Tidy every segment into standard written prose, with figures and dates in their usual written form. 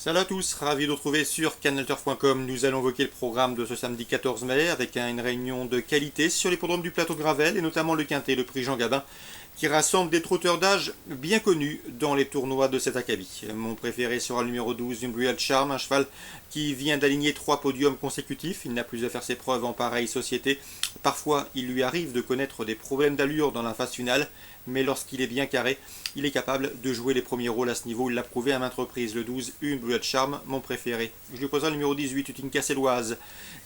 Salut à tous, ravi de vous retrouver sur canalturf.com. Nous allons évoquer le programme de ce samedi 14 mai avec une réunion de qualité sur l'hippodrome du plateau de Gravel et notamment le Quintet, le prix Jean Gabin, qui rassemble des trotteurs d'âge bien connus dans les tournois de cet acabit. Mon préféré sera le numéro 12, Umbriel Charm, un cheval qui vient d'aligner 3 podiums consécutifs. Il n'a plus à faire ses preuves en pareille société. Parfois, il lui arrive de connaître des problèmes d'allure dans la phase finale, mais lorsqu'il est bien carré, il est capable de jouer les premiers rôles à ce niveau. Il l'a prouvé à maintes reprises. Le 12, Umbriel Charm, mon préféré. Je lui poserai le numéro 18, une Casselloise,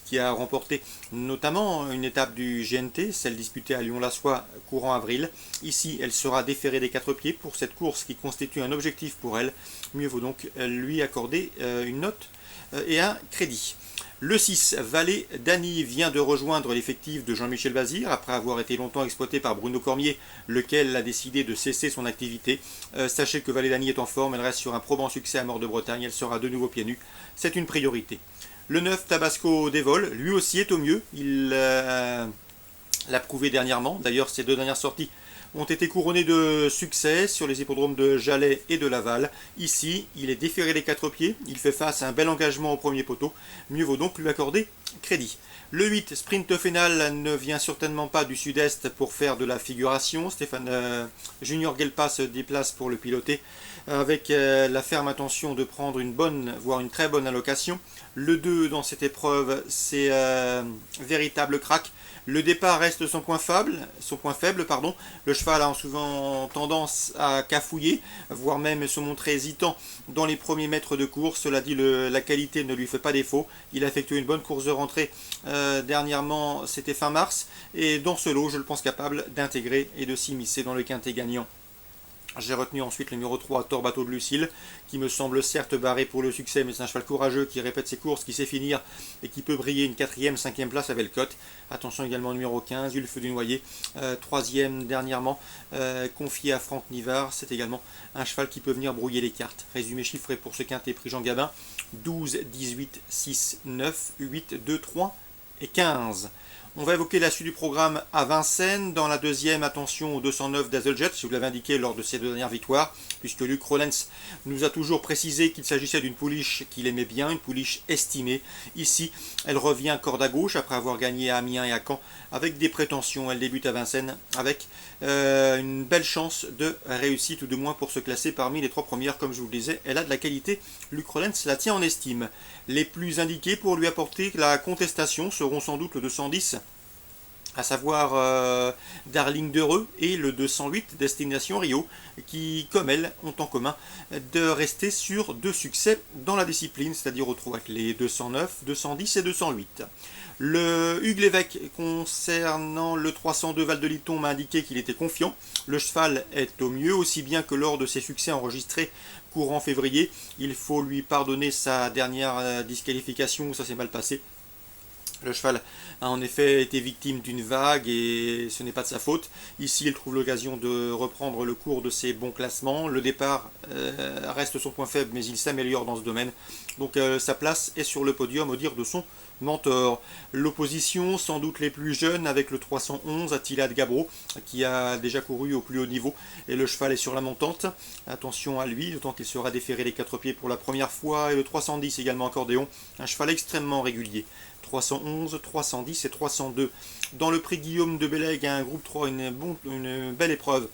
qui a remporté notamment une étape du GNT, celle disputée à Lyon-la-Soie courant avril. Ici, elle sera déférée des 4 pieds pour cette course qui constitue un objectif pour elle. Mieux vaut donc lui accorder une note et un crédit. Le 6, Valet Dany, vient de rejoindre l'effectif de Jean-Michel Bazir après avoir été longtemps exploité par Bruno Cormier, lequel a décidé de cesser son activité. Sachez que Valet Dany est en forme, elle reste sur un probant succès à Mort de Bretagne, elle sera de nouveau pieds nus. C'est une priorité. Le 9, Tabasco Dévol, lui aussi est au mieux. Il l'a prouvé dernièrement. D'ailleurs, ses 2 dernières sorties ont été couronnées de succès sur les hippodromes de Jalais et de Laval. Ici, il est déféré les 4 pieds. Il fait face à un bel engagement au premier poteau. Mieux vaut donc lui accorder crédit. Le 8, Sprint Final, ne vient certainement pas du sud-est pour faire de la figuration. Stéphane Junior Gelpa se déplace pour le piloter avec la ferme intention de prendre une bonne, voire une très bonne allocation. Le 2 dans cette épreuve, c'est véritable crack. Le départ reste son point faible. Le cheval a souvent tendance à cafouiller, voire même se montrer hésitant dans les premiers mètres de course. Cela dit, la qualité ne lui fait pas défaut. Il a effectué une bonne course de rentrée dernièrement, c'était fin mars. Et dans ce lot, je le pense capable d'intégrer et de s'immiscer dans le quintet gagnant. J'ai retenu ensuite le numéro 3, Torbato de Lucille, qui me semble certes barré pour le succès, mais c'est un cheval courageux qui répète ses courses, qui sait finir et qui peut briller une 4e, 5e place à Velcote. Attention également au numéro 15, Ulf du Noyer, 3e dernièrement, confié à Franck Nivard. C'est également un cheval qui peut venir brouiller les cartes. Résumé chiffré pour ce quintet prix Jean Gabin, 12, 18, 6, 9, 8, 2, 3 et 15. On va évoquer la suite du programme à Vincennes. Dans la deuxième, attention au 209 d'Azeljet, je vous l'avais indiqué lors de ses 2 dernières victoires, puisque Luc Rollens nous a toujours précisé qu'il s'agissait d'une pouliche qu'il aimait bien, une pouliche estimée. Ici, elle revient corde à gauche après avoir gagné à Amiens et à Caen avec des prétentions. Elle débute à Vincennes avec une belle chance de réussite, ou de moins pour se classer parmi les 3 premières. Comme je vous le disais, elle a de la qualité. Luc Rollens la tient en estime. Les plus indiqués pour lui apporter la contestation seront sans doute le 210, à savoir Darling d'Heureux, et le 208 Destination Rio, qui, comme elle, ont en commun de rester sur 2 succès dans la discipline, c'est-à-dire au trot attelé 209, 210 et 208. Le Hugues Lévesque, concernant le 302 Val de Liton, m'a indiqué qu'il était confiant. Le cheval est au mieux, aussi bien que lors de ses succès enregistrés courant février. Il faut lui pardonner sa dernière disqualification où ça s'est mal passé. Le cheval a en effet été victime d'une vague et ce n'est pas de sa faute. Ici, il trouve l'occasion de reprendre le cours de ses bons classements. Le départ reste son point faible, mais il s'améliore dans ce domaine. Donc sa place est sur le podium au dire de son mentor. L'opposition, sans doute les plus jeunes, avec le 311 Attila de Gabro, qui a déjà couru au plus haut niveau, et le cheval est sur la montante. Attention à lui, d'autant qu'il sera déféré les 4 pieds pour la première fois, et le 310 également accordéon, un cheval extrêmement régulier. 311, 310 et 302. Dans le prix Guillaume de Bellègue, un groupe 3, une belle épreuve.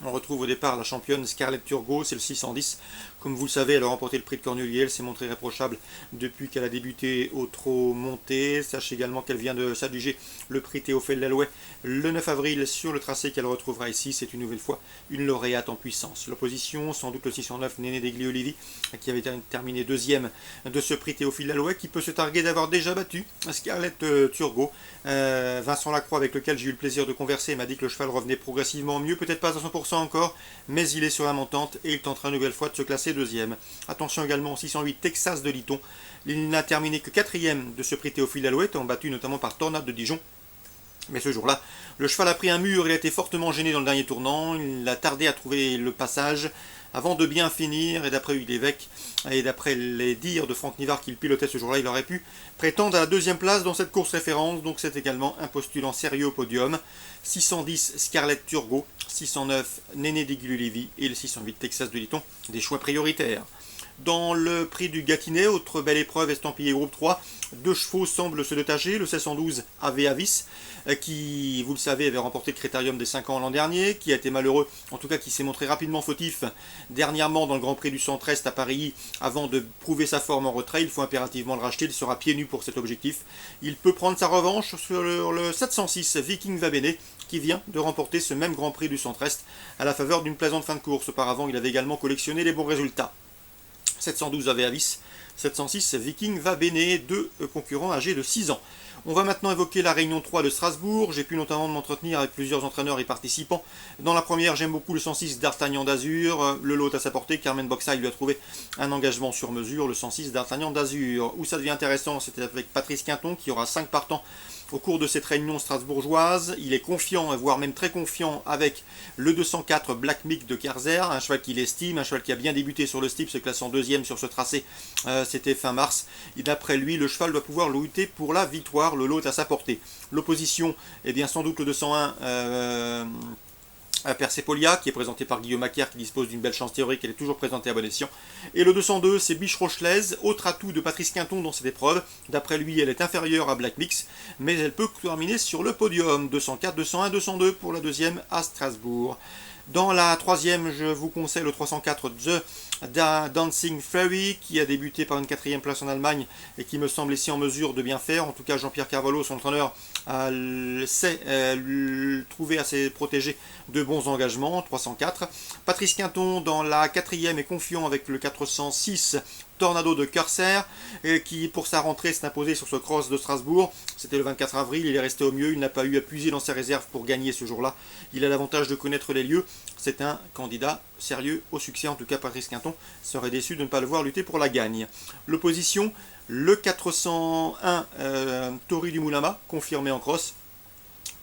On retrouve au départ la championne Scarlett Turgot, c'est le 610. Comme vous le savez, elle a remporté le prix de Cornulier, elle s'est montrée irréprochable depuis qu'elle a débuté au trot monté. Sachez également qu'elle vient de s'adjuger le prix Théophile Lalouet le 9 avril sur le tracé qu'elle retrouvera ici. C'est une nouvelle fois une lauréate en puissance. L'opposition, sans doute le 609 Néné Degli-Olivi, qui avait terminé 2e de ce prix Théophile Lalouet, qui peut se targuer d'avoir déjà battu Scarlett Turgot. Vincent Lacroix, avec lequel j'ai eu le plaisir de converser, m'a dit que le cheval revenait progressivement mieux, peut-être pas à 100% encore, mais il est sur la montante et il tentera une nouvelle fois de se classer 2e. Attention également au 608 Texas de Liton. Il n'a terminé que 4e de ce prix Théophile Lalouet, battu notamment par Tornade de Dijon. Mais ce jour-là, le cheval a pris un mur, il a été fortement gêné dans le dernier tournant, il a tardé à trouver le passage avant de bien finir, et d'après Hugues Lévesque et d'après les dires de Franck Nivard qu'il pilotait ce jour-là, il aurait pu prétendre à la 2e place dans cette course référence, donc c'est également un postulant sérieux au podium. 610 Scarlett Turgot, 609 Néné Degli-Olivi et le 608 Texas de Liton, des choix prioritaires. Dans le prix du Gâtinais, autre belle épreuve estampillée groupe 3, deux chevaux semblent se détacher. Le 1612 Ave Avis, qui, vous le savez, avait remporté le Critérium des 5 ans l'an dernier, qui a été malheureux, en tout cas qui s'est montré rapidement fautif dernièrement dans le Grand Prix du Centre-Est à Paris. Avant de prouver sa forme en retrait, il faut impérativement le racheter, il sera pieds nus pour cet objectif. Il peut prendre sa revanche sur le 706 Viking Va Bene, qui vient de remporter ce même Grand Prix du Centre-Est à la faveur d'une plaisante fin de course. Auparavant, il avait également collectionné les bons résultats. 712 Ave Avis, 706 Viking Va Bene, deux concurrents âgés de 6 ans. On va maintenant évoquer la Réunion 3 de Strasbourg. J'ai pu notamment m'entretenir avec plusieurs entraîneurs et participants. Dans la première, j'aime beaucoup le 106 d'Artagnan d'Azur. Le lot à sa portée, Carmen Boxaille lui a trouvé un engagement sur mesure, le 106 d'Artagnan d'Azur. Où ça devient intéressant, c'était avec Patrice Quinton qui aura 5 partants au cours de cette réunion strasbourgeoise. Il est confiant, voire même très confiant, avec le 204 Black Mick de Kerzer, un cheval qu'il estime, un cheval qui a bien débuté sur le steep, se classant deuxième sur ce tracé, c'était fin mars. Et d'après lui, le cheval doit pouvoir lutter pour la victoire, le lot est à sa portée. L'opposition, eh bien sans doute le 201 Persepolia, qui est présenté par Guillaume Macaire, qui dispose d'une belle chance théorique, elle est toujours présentée à bon escient. Et le 202, c'est Biche Rochelaise, autre atout de Patrice Quinton dans cette épreuve. D'après lui, elle est inférieure à Black Mix, mais elle peut terminer sur le podium. 204, 201, 202 pour la deuxième à Strasbourg. Dans la troisième, je vous conseille le 304 The Dancing Fairy, qui a débuté par une 4e place en Allemagne et qui me semble ici en mesure de bien faire. En tout cas, Jean-Pierre Carvalho, son entraîneur, sait trouver à ses protégés de bons engagements. 304. Patrice Quinton, dans la 4e, est confiant avec le 406 Tornado de Kerser, qui pour sa rentrée s'est imposé sur ce cross de Strasbourg. C'était le 24 avril, il est resté au mieux, il n'a pas eu à puiser dans ses réserves pour gagner ce jour-là. Il a l'avantage de connaître les lieux, c'est un candidat sérieux au succès, en tout cas Patrice Quinton serait déçu de ne pas le voir lutter pour la gagne. L'opposition, le 401 Tori du Moulama, confirmé en cross.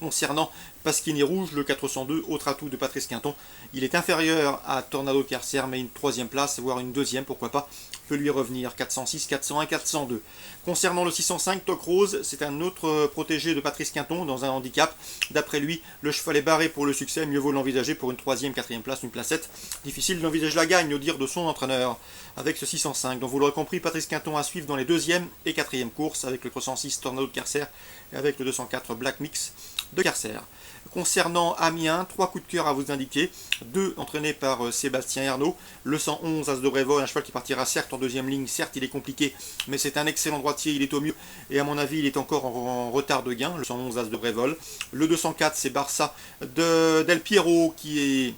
Concernant Pasquini Rouge, le 402, autre atout de Patrice Quinton, il est inférieur à Tornado Kerser, mais une 3e place, voire une 2e, pourquoi pas, peut lui revenir. 406, 401, 402. Concernant le 605, Toc Rose, c'est un autre protégé de Patrice Quinton dans un handicap. D'après lui, le cheval est barré pour le succès, mieux vaut l'envisager pour une 3e, 4e place, une placette. Difficile d'envisager la gagne, au dire de son entraîneur, avec ce 605. Donc vous l'aurez compris, Patrice Quinton à suivre dans les 2e et 4e courses, avec le 306 Tornado de Kerser et avec le 204 Black Mix de Kerser. Concernant Amiens, 3 coups de cœur à vous indiquer. 2 entraînés par Sébastien Ernaud. Le 111 As de Brévol, un cheval qui partira certes en 2e ligne. Certes, il est compliqué, mais c'est un excellent droitier. Il est au mieux. Et à mon avis, il est encore en retard de gain. Le 111 As de Brévol. Le 204, c'est Barça de Del Piero qui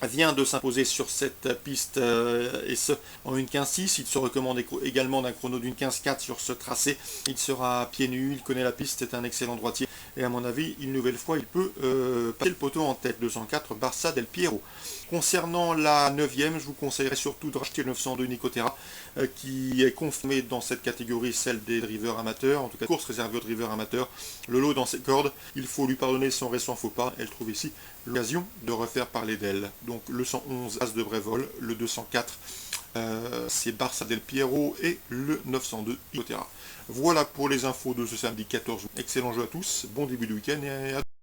vient de s'imposer sur cette piste et ce en une 15-6. Il se recommande également d'un chrono d'une 15-4 sur ce tracé. Il sera pieds nus, il connaît la piste, c'est un excellent droitier. Et à mon avis, une nouvelle fois, il peut passer le poteau en tête. 204, Barça Del Piero. Concernant la 9e, je vous conseillerais surtout de racheter le 902 Nicotera, qui est confirmé dans cette catégorie, celle des drivers amateurs, en tout cas course réservée aux drivers amateurs. Le lot dans ses cordes, il faut lui pardonner son récent faux pas. Elle trouve ici l'occasion de refaire parler d'elle. Donc le 111 As de Brévol, le 204 c'est Barça Del Piero et le 902 Nicotera. Voilà pour les infos de ce samedi 14 août. Excellent jeu à tous, bon début de week-end et à